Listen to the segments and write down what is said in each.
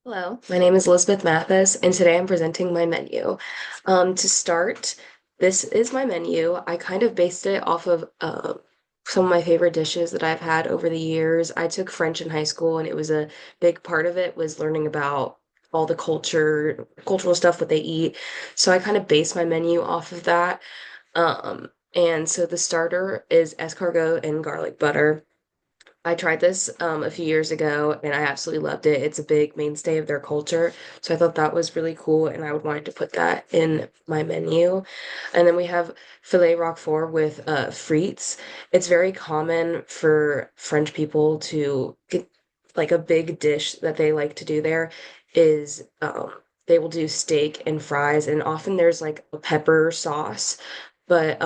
Hello, my name is Elizabeth Mathis, and today I'm presenting my menu. To start, this is my menu. I kind of based it off of some of my favorite dishes that I've had over the years. I took French in high school, and it was a big part of it was learning about all the cultural stuff, what they eat. So I kind of based my menu off of that. And so the starter is escargot and garlic butter. I tried this a few years ago and I absolutely loved it. It's a big mainstay of their culture. So I thought that was really cool and I would wanted to put that in my menu. And then we have filet roquefort with frites. It's very common for French people to get like a big dish that they like to do there is they will do steak and fries and often there's like a pepper sauce. But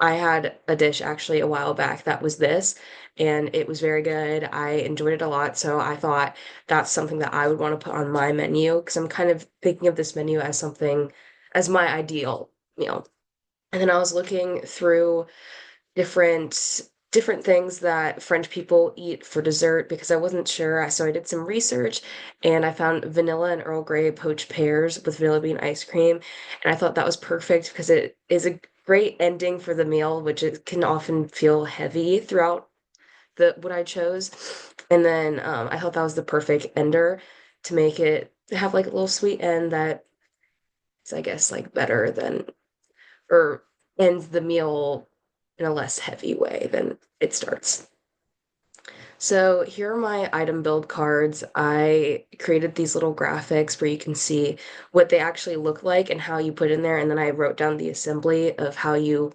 I had a dish actually a while back that was this and it was very good. I enjoyed it a lot, so I thought that's something that I would want to put on my menu because I'm kind of thinking of this menu as something as my ideal meal. And then I was looking through different different things that French people eat for dessert because I wasn't sure. So I did some research and I found vanilla and Earl Grey poached pears with vanilla bean ice cream. And I thought that was perfect because it is a great ending for the meal, which it can often feel heavy throughout the what I chose. And then I thought that was the perfect ender to make it have like a little sweet end that is, I guess, like better than or ends the meal in a less heavy way than it starts. So here are my item build cards. I created these little graphics where you can see what they actually look like and how you put in there. And then I wrote down the assembly of how you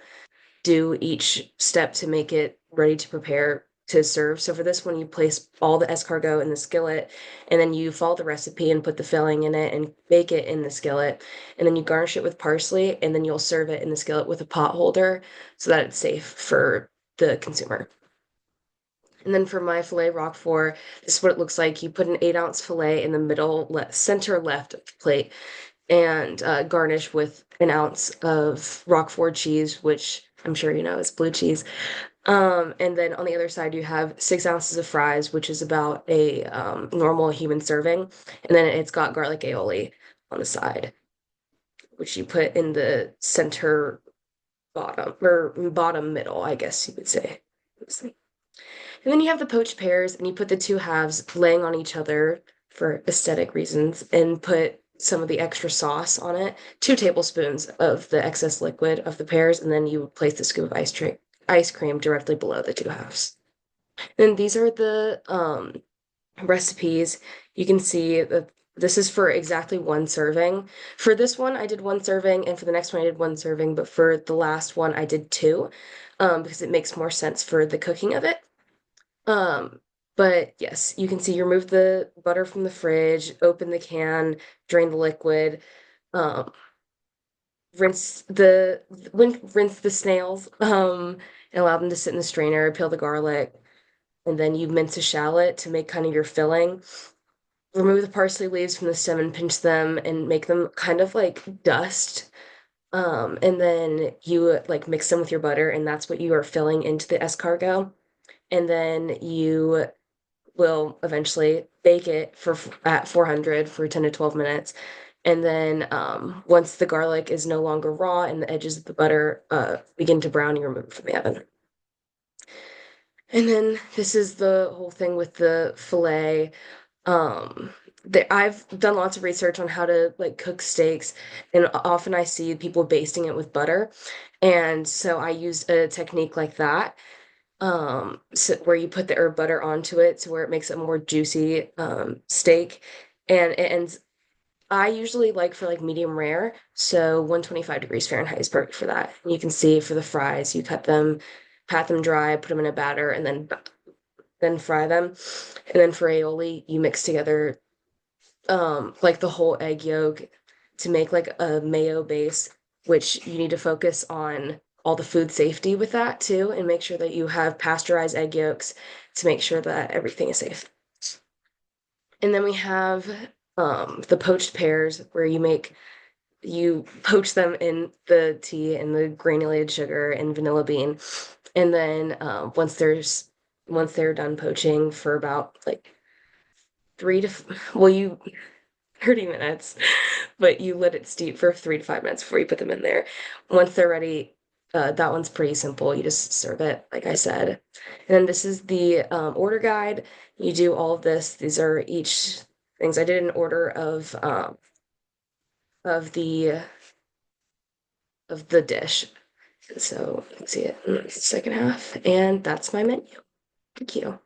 do each step to make it ready to prepare to serve. So for this one, you place all the escargot in the skillet, and then you follow the recipe and put the filling in it and bake it in the skillet. And then you garnish it with parsley, and then you'll serve it in the skillet with a pot holder so that it's safe for the consumer. And then for my filet roquefort, this is what it looks like. You put an 8-ounce filet in the middle, center left of the plate, and garnish with an ounce of Roquefort cheese, which I'm sure you know is blue cheese. And then on the other side, you have 6 ounces of fries, which is about a normal human serving. And then it's got garlic aioli on the side, which you put in the center bottom or bottom middle, I guess you would say. And then you have the poached pears, and you put the two halves laying on each other for aesthetic reasons, and put some of the extra sauce on it, 2 tablespoons of the excess liquid of the pears, and then you place the scoop of ice cream directly below the two halves. And these are the recipes. You can see that this is for exactly one serving. For this one, I did one serving, and for the next one, I did one serving, but for the last one, I did two, because it makes more sense for the cooking of it. Um, but yes, you can see you remove the butter from the fridge, open the can, drain the liquid, um, rinse the rinse the snails, and allow them to sit in the strainer, peel the garlic, and then you mince a shallot to make kind of your filling. Remove the parsley leaves from the stem and pinch them and make them kind of like dust. And then you like mix them with your butter, and that's what you are filling into the escargot. And then you will eventually bake it for at 400 for 10 to 12 minutes. And then once the garlic is no longer raw and the edges of the butter begin to brown, you remove it from the oven. And then this is the whole thing with the filet. I've done lots of research on how to like cook steaks, and often I see people basting it with butter. And so I used a technique like that so where you put the herb butter onto it to where it makes it more juicy steak and it ends I usually like for like medium rare, so 125 degrees Fahrenheit is perfect for that. And you can see for the fries, you cut them, pat them dry, put them in a batter, and then fry them. And then for aioli, you mix together like the whole egg yolk to make like a mayo base, which you need to focus on all the food safety with that too, and make sure that you have pasteurized egg yolks to make sure that everything is safe. And then we have the poached pears where you poach them in the tea and the granulated sugar and vanilla bean. And then once they're done poaching for about like well you 30 minutes, but you let it steep for 3 to 5 minutes before you put them in there. Once they're ready, that one's pretty simple. You just serve it, like I said. And then this is the order guide. You do all of this. These are each things I did in order of the dish. So you can see it in the second half, and that's my menu. Thank you.